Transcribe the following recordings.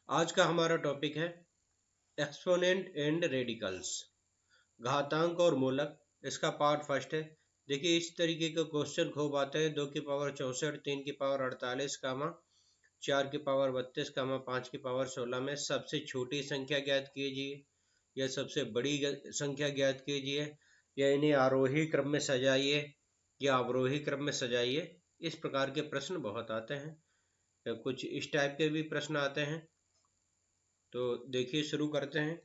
आज का हमारा टॉपिक है एक्सपोनेंट एंड रेडिकल्स, घातांक और मूलक। इसका पार्ट फर्स्ट है। देखिए, इस तरीके के क्वेश्चन खूब आते हैं। 2 की पावर 64, 3 की पावर 48, 4 की पावर 32, 5 की पावर 16 में सबसे छोटी संख्या ज्ञात कीजिए या सबसे बड़ी संख्या ज्ञात कीजिए, या इन्हें आरोही क्रम में सजाइए या अवरोही क्रम में सजाइए। इस प्रकार के प्रश्न बहुत आते हैं। कुछ इस टाइप के भी प्रश्न आते हैं। तो देखिए, शुरू करते हैं।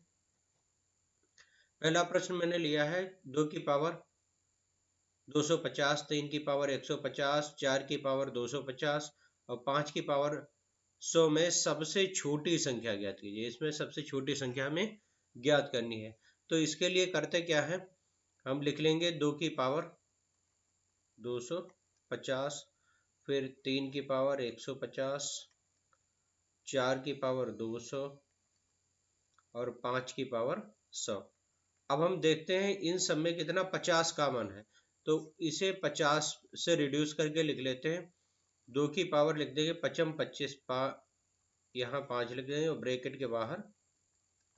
पहला प्रश्न मैंने लिया है 2 की पावर 250, 3 की पावर 150, 4 की पावर 250 और 5 की पावर 100 में सबसे छोटी संख्या ज्ञात कीजिए। इसमें सबसे छोटी संख्या हमें ज्ञात करनी है। तो इसके लिए करते क्या है, हम लिख लेंगे 2 की पावर 250, फिर 3 की पावर 150, 4 की पावर 200 और 5 की पावर 100। अब हम देखते हैं इन सब में कितना 50 कॉमन है, तो इसे 50 से रिड्यूस करके लिख लेते हैं। 2 की पावर लिख देंगे 55 25, यहाँ 5 लिख देंगे और ब्रैकेट के बाहर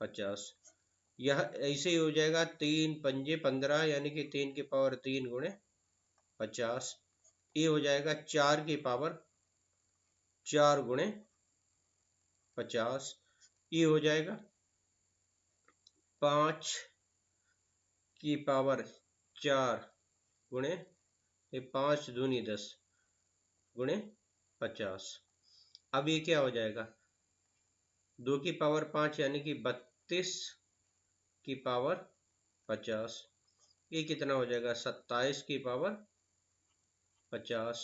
50। यह ऐसे ही हो जाएगा 3 पंजे 15, यानी कि 3 की पावर 3 गुणे 50। ये हो जाएगा 4 की पावर 4 गुणे 50। ये हो जाएगा 5 की पावर 4 गुणे 5 दूनी 10 गुणे 50। अब ये क्या हो जाएगा, 2 की पावर 5 यानी कि 32 की पावर 50। ये कितना हो जाएगा, 27 की पावर 50।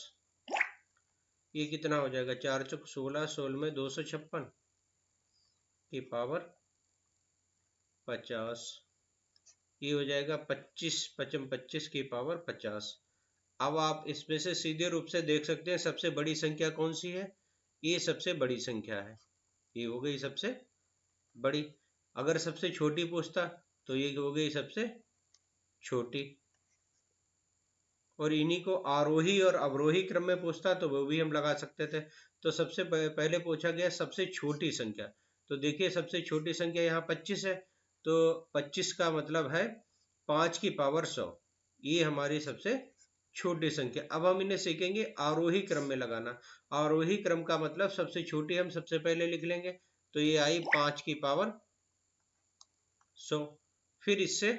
ये कितना हो जाएगा, 4 चौक 16, 16 में 256 की पावर 50। ये हो जाएगा 25 पचम 25 की पावर 50। अब आप इसमें से सीधे रूप से देख सकते हैं सबसे बड़ी संख्या कौन सी है। ये सबसे बड़ी संख्या है, ये हो गई सबसे बड़ी। अगर सबसे छोटी पूछता तो ये हो गई सबसे छोटी। और इन्हीं को आरोही और अवरोही क्रम में पूछता तो वो भी हम लगा सकते थे। तो सबसे पहले पूछा गया सबसे छोटी संख्या। तो देखिए, सबसे छोटी संख्या यहाँ 25 है, तो 25 का मतलब है 5 की पावर 100। ये हमारी सबसे छोटी संख्या। अब हम इन्हें सीखेंगे आरोही क्रम में लगाना। आरोही क्रम का मतलब सबसे छोटी हम सबसे पहले लिख लेंगे, तो ये आई 5 की पावर 100। फिर इससे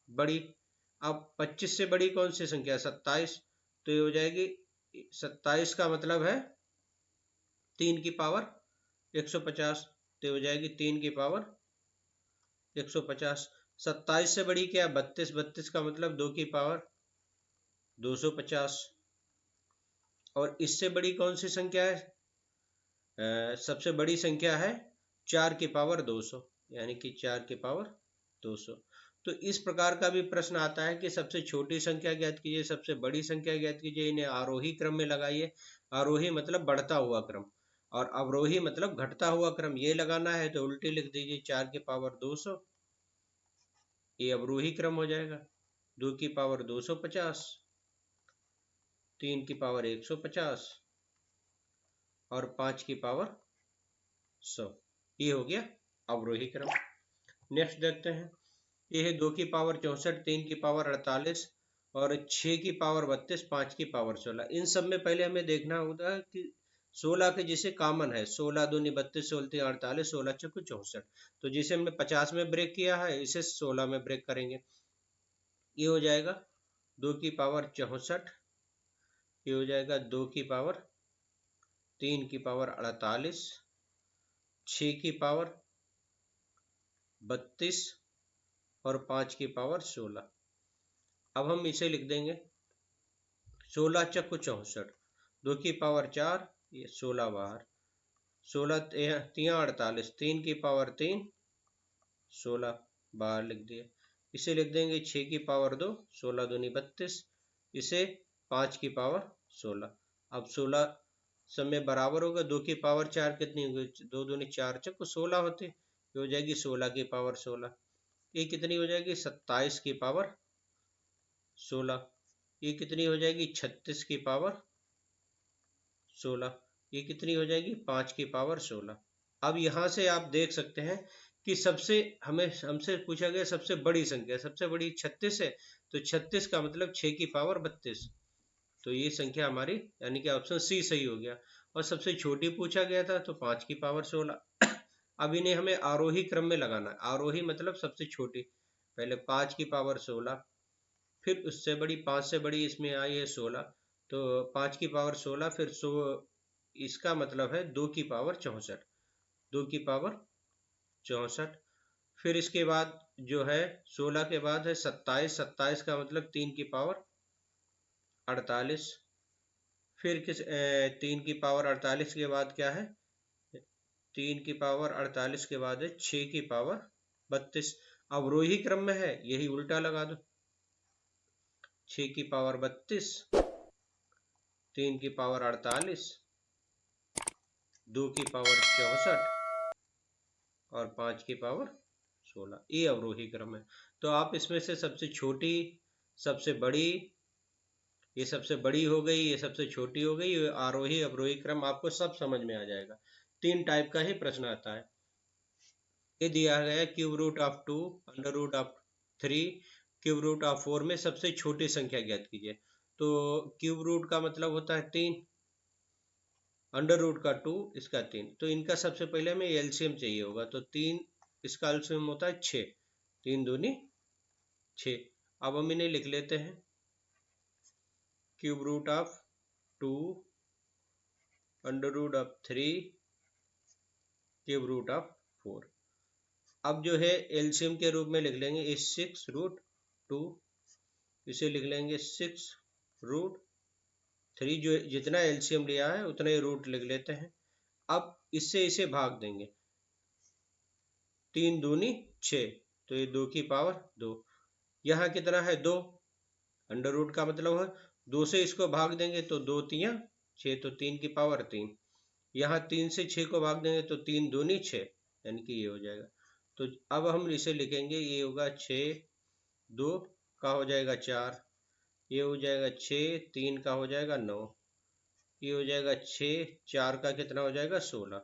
बड़ी, अब 25 से बड़ी कौन सी संख्या, 27। तो ये हो जाएगी 27 का मतलब है 3 की पावर 150। तो ये हो जाएगी 3 की पावर 150। 27 से बड़ी क्या, 32। 32 का मतलब 2 की पावर 250। और इससे बड़ी कौन सी संख्या है, सबसे बड़ी संख्या है 4 की पावर 200, यानी कि 4 की पावर 200। तो इस प्रकार का भी प्रश्न आता है कि सबसे छोटी संख्या ज्ञात कीजिए, सबसे बड़ी संख्या ज्ञात कीजिए, इन्हें आरोही क्रम में लगाइए। आरोही मतलब बढ़ता हुआ क्रम, और अवरोही मतलब घटता हुआ क्रम। ये लगाना है तो उल्टी लिख दीजिए, 4 की पावर 200, ये अवरोही क्रम हो जाएगा। 2 की पावर 250, 3 की पावर 150 और 5 की पावर 100। ये हो गया अवरोही क्रम। नेक्स्ट देखते हैं, ये है 2 की पावर 64, 3 की पावर 48 और 6 की पावर 32, 5 की पावर 16। इन सब में पहले हमें देखना होगा कि 16 के जिसे कॉमन है, 16 दूनी 32, 16 तीन 48, 16 चौको 64। तो जिसे हमने 50 में ब्रेक किया है, इसे 16 में ब्रेक करेंगे। ये हो जाएगा 2 की पावर 64। ये हो जाएगा 2 की पावर 3 की पावर 48, 6 की पावर 32 और 5 की पावर 16। अब हम इसे लिख देंगे 16 चक्को 64, 2 की पावर 4, ये 16 बाहर, 16 तिया 48, 3 की पावर 3, 16 बाहर लिख दिए। इसे लिख देंगे 6 की पावर 2, 16 दूनी 32, इसे 5 की पावर 16। अब 16 सब में बराबर होगा, 2 की पावर 4 कितनी होगी, 2 दूनी 4 चक्को 16 होते, ये हो जाएगी 16 की पावर 16। ये कितनी हो जाएगी, 27 की पावर 16। ये कितनी हो जाएगी, 36 की पावर 16। ये कितनी हो जाएगी, 5 की पावर 16। अब यहाँ से आप देख सकते हैं कि हमसे पूछा गया सबसे बड़ी संख्या, सबसे बड़ी 36 है, तो 36 का मतलब 6 की पावर 32, तो ये संख्या हमारी यानी कि ऑप्शन सी सही हो गया। और सबसे छोटी पूछा गया था तो 5 की पावर 16। अब इन्हें हमें आरोही क्रम में लगाना है। आरोही मतलब सबसे छोटी, पहले 5 की पावर 16, फिर उससे बड़ी 5 से बड़ी इसमें आई है 16, तो 5 की पावर 16, फिर इसका मतलब है 2 की पावर 64, 2 की पावर 64। फिर इसके बाद जो है 16 के बाद है 27, 27 का मतलब 3 की पावर 48। फिर 3 की पावर 48 के बाद क्या है, 3 की पावर 48 के बाद है 6 की पावर 32। अवरोही क्रम में है, यही उल्टा लगा दो, 6 की पावर 32, 3 की पावर 48, 2 की पावर 64 और 5 की पावर 16, ये अवरोही क्रम है। तो आप इसमें से सबसे छोटी, सबसे बड़ी, ये सबसे बड़ी हो गई, ये सबसे छोटी हो गई, ये आरोही अवरोही क्रम आपको सब समझ में आ जाएगा। 3 टाइप का ही प्रश्न आता है। ये दिया गया है cube root of 2, under root of 3, cube root of 4 में सबसे छोटी संख्या ज्ञात कीजिए। तो क्यूब रूट का मतलब होता है 3, अंडर रूट का 2, इसका 3, तो इनका सबसे पहले हमें एलसीएम चाहिए होगा, तो 3, इसका एलसीएम होता है 6, 3 दूनी 6। अब हम इन्हें लिख लेते हैं, cube root of 2, under root of 3, cube root of 4। अब जो है एलसीएम के रूप में लिख लेंगे इस 6 रूट 2, इसे लिख लेंगे 6 रूट 3, जो जितना एलसीएम लिया है उतना ही रूट लिख लेते हैं। अब इससे इसे भाग देंगे, 3 दूनी 6, तो ये 2 की पावर 2, यहाँ कितना है 2, अंडर रूट का मतलब है 2 से इसको भाग देंगे तो 2 तियां 6, तो 3 की पावर 3, यहाँ 3 से 6 को भाग देंगे तो 3 दूनी 6, यानी कि ये हो जाएगा। तो अब हम इसे लिखेंगे, ये होगा 6, 2 का हो जाएगा 4, ये हो जाएगा 6, 3 का हो जाएगा 9, ये हो जाएगा 6, 4 का कितना हो जाएगा 16।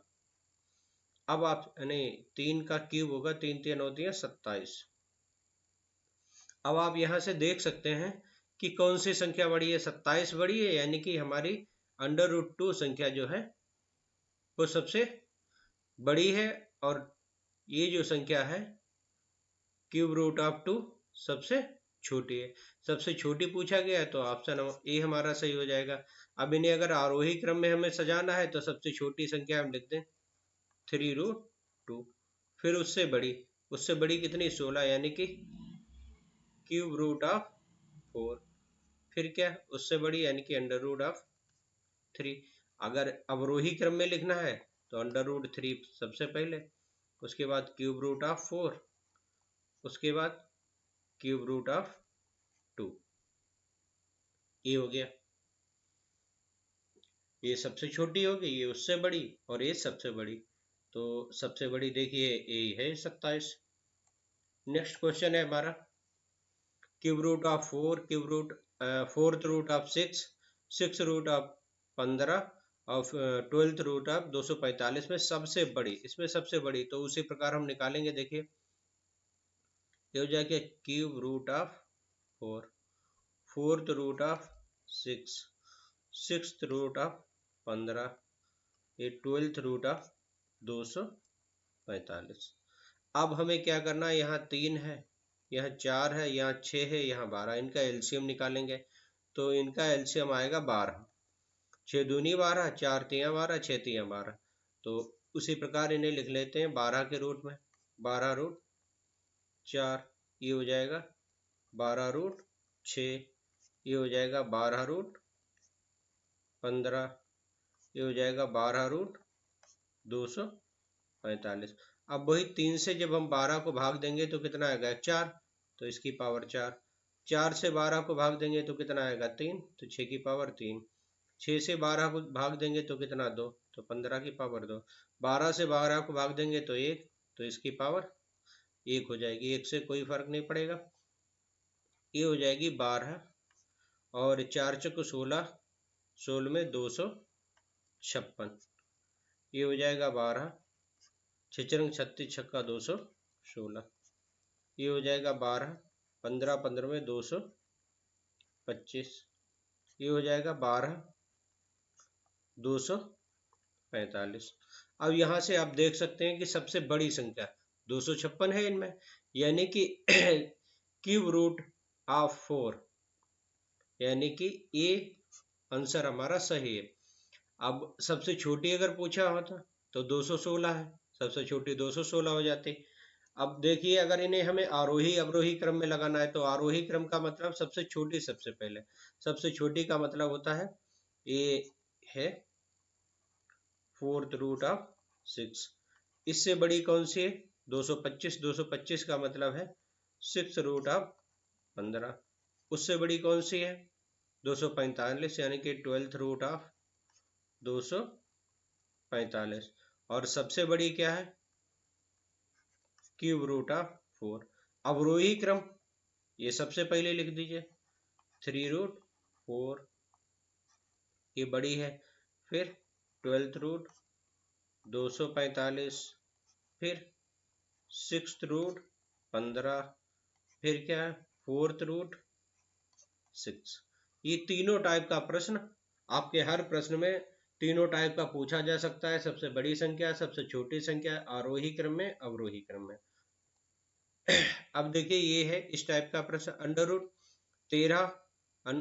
अब आप नहीं, 3 का क्यूब होगा, 3 3 होती है 27। अब आप यहाँ से देख सकते हैं कि कौन सी संख्या बड़ी है, 27 बड़ी है, यानी कि हमारी अंडर रूट 2 संख्या जो है वो सबसे बड़ी है, और ये जो संख्या है क्यूब रूट ऑफ 2 सबसे छोटी है। सबसे छोटी पूछा गया है तो ऑप्शन ए हमारा सही हो जाएगा। अब इन्हें अगर आरोही क्रम में हमें सजाना है तो सबसे छोटी संख्या हम लिख दें 3 रूट 2, फिर उससे बड़ी कितनी 16, यानी कि क्यूब रूट ऑफ 4, फिर क्या उससे बड़ी यानी कि अंडर रूट ऑफ 3। अगर अवरोही क्रम में लिखना है तो अंडर रूट 3 सबसे पहले, उसके बाद क्यूब रूट ऑफ 4, उसके बाद क्यूब रूट ऑफ 2, ये हो गया। ये सबसे छोटी होगी, ये उससे बड़ी, और ये सबसे बड़ी, तो सबसे बड़ी देखिए ये है 27। नेक्स्ट क्वेश्चन है हमारा, cube root of 4, cube root fourth root of 6, six root of 15 और 12th रूट ऑफ 245 में सबसे बड़ी, इसमें सबसे बड़ी, तो उसी प्रकार हम निकालेंगे। देखिए ये हो जाएगा cube root of 4, fourth root of 6, sixth root of 15, ये 12th रूट ऑफ 245। अब हमें क्या करना है, यहाँ 3 है, यहाँ 4 है, यहाँ 6 है, यहाँ 12, इनका एलसीएम निकालेंगे। तो इनका एलसीएम आएगा 12, 6 दूनी 12, 4 तियां 12, 6 तियां 12। तो उसी प्रकार इन्हें लिख लेते हैं 12 के रूट में, 12 रूट 4, ये हो जाएगा 12 रूट 6, ये हो जाएगा 12 रूट 15, ये हो जाएगा 12 रूट 245। अब वही 3 से जब हम 12 को भाग देंगे तो कितना आएगा 4, तो इसकी पावर 4, 4 से 12 को भाग देंगे तो कितना आएगा 3, तो 6 की पावर 3, 6 से 12 को भाग देंगे तो कितना 2, तो 15 की पावर 2, 12 से 12 को भाग देंगे तो 1, तो इसकी पावर 1 हो जाएगी, 1 से कोई फर्क नहीं पड़ेगा, ये हो जाएगी 12, और 4 चौको 16, 16 में 256, ये हो जाएगा 12, छिचरंग 36 छक्का 216, ये हो जाएगा 12, 15 15 में 225, ये हो जाएगा 12 245। अब यहाँ से आप देख सकते हैं कि सबसे बड़ी संख्या 256 है इनमें, यानी कि क्यूब रूट ऑफ 4, यानी कि ये आंसर हमारा सही है। अब सबसे छोटी अगर पूछा होता तो 216 है, सबसे छोटी 216 हो जाती। अब देखिए अगर इन्हें हमें आरोही अवरोही क्रम में लगाना है तो आरोही क्रम का मतलब सबसे छोटी सबसे पहले, सबसे छोटी का मतलब होता है ये है 4th रूट ऑफ 6। इससे बड़ी कौन सी है 225, 225 का मतलब है 6 रूट ऑफ 15। उससे बड़ी कौन सी है 245, यानी कि 12th रूट ऑफ 245। और सबसे बड़ी क्या है क्यूब रूट ऑफ 4। अवरोही क्रम ये सबसे पहले लिख दीजिए 3 रूट 4, ये बड़ी है। फिर 12th रूट 245, फिर 6th रूट 15, फिर क्या है 4th रूट 6। ये तीनों टाइप का प्रश्न आपके हर प्रश्न में तीनों टाइप का पूछा जा सकता है, सबसे बड़ी संख्या, सबसे छोटी संख्या, आरोही क्रम में, अवरोही क्रम में। अब देखिए ये है इस टाइप का प्रश्न, under root 13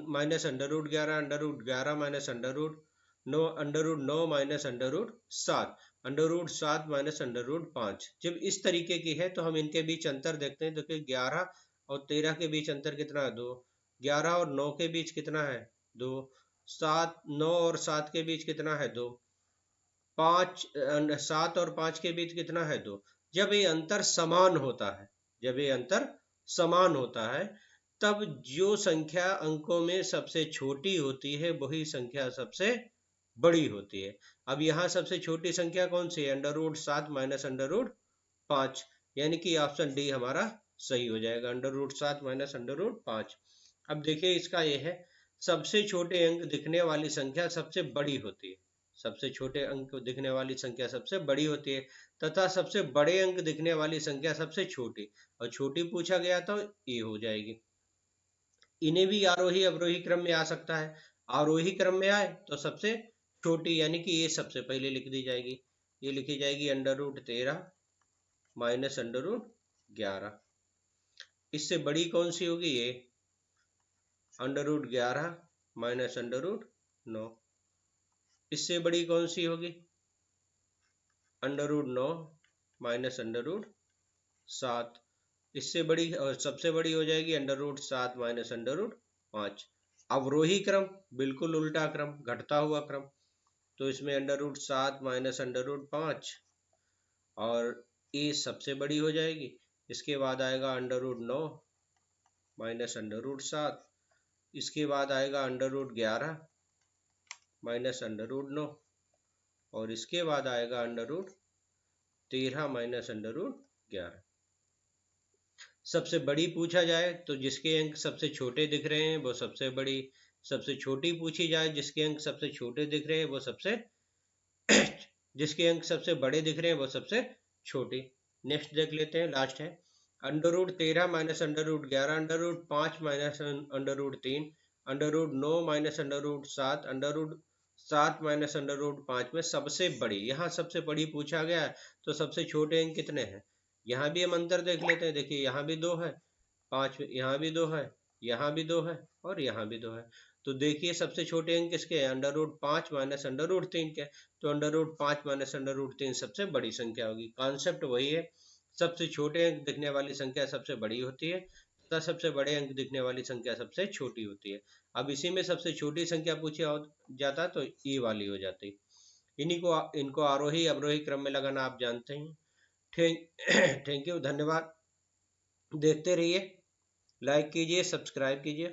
minus under root 11, under root 11 minus under root 9, under root 9 minus under root 7, under root 7 minus under root 5। जब इस तरीके की है तो हम इनके बीच अंतर देखते हैं। देखिए 11 और 13 के बीच अंतर कितना है 2, 11 और 9 के बीच कितना है 2, 7 9 और 7 के बीच कितना है 2, 5 7 और 5 के बीच कितना है 2। जब ये अंतर समान होता है, जब ये अंतर समान होता है तब जो संख्या अंकों में सबसे छोटी होती है वही संख्या सबसे बड़ी होती है। अब यहाँ सबसे छोटी संख्या कौन सी है under root 7 minus under root 5, यानी कि ऑप्शन डी हमारा सही हो जाएगा, under root 7 minus under root 5। अब देखिए इसका यह है सबसे छोटे अंक दिखने वाली संख्या सबसे बड़ी होती है, सबसे छोटे अंक दिखने वाली संख्या सबसे बड़ी होती है, तथा सबसे बड़े अंक दिखने वाली संख्या सबसे छोटी, और छोटी पूछा गया तो ये हो जाएगी। इन्हें भी आरोही अवरोही क्रम में आ सकता है, आरोही क्रम में आए तो सबसे छोटी यानी कि ये सबसे पहले लिख दी जाएगी, ये लिखी जाएगी under root 13 minus under root 11। इससे बड़ी कौन सी होगी ये under root 11 minus under root 9। इससे बड़ी कौन सी होगी under root 9 minus under root 7। इससे बड़ी और सबसे बड़ी हो जाएगी under root 7 minus under root 5। अवरोही क्रम बिल्कुल उल्टा क्रम, घटता हुआ क्रम, तो इसमें under root 7 minus under root 5 और ये सबसे बड़ी हो जाएगी। इसके बाद आएगा under root 9 minus under root 7, इसके बाद आएगा under root 11 minus under root 9, और इसके बाद आएगा under root 13 minus under root 11। सबसे बड़ी पूछा जाए तो जिसके अंक सबसे छोटे दिख रहे हैं वो सबसे बड़ी, सबसे छोटी पूछी जाए जिसके अंक सबसे छोटे दिख रहे हैं वो सबसे जिसके अंक सबसे बड़े दिख रहे हैं वो सबसे छोटी। नेक्स्ट देख लेते हैं, लास्ट है under root 13 minus under root 11, under root 5 minus under root 3, under root 9 minus under root 7, under root 7 minus under root 5 में सबसे बड़ी। यहाँ सबसे बड़ी पूछा गया है तो सबसे छोटे अंक कितने हैं, यहाँ भी हम अंतर देख लेते हैं। देखिए यहाँ भी 2 है, 5 यहाँ भी 2 है, यहाँ भी 2 है और यहाँ भी 2 है। तो देखिए सबसे छोटे अंक किसके हैं under root 5 minus under root 3 के, तो under root 5 minus under root 3 सबसे बड़ी संख्या होगी। कॉन्सेप्ट वही है, सबसे छोटे अंक दिखने वाली संख्या सबसे बड़ी होती है तथा सबसे बड़े अंक दिखने वाली संख्या सबसे छोटी होती है। अब इसी में सबसे छोटी संख्या पूछी जाता तो ई वाली हो जाती। इन्हीं को इनको आरोही अवरोही क्रम में लगाना आप जानते हैं। थैंक यू, धन्यवाद। देखते रहिए, लाइक कीजिए, सब्सक्राइब कीजिए।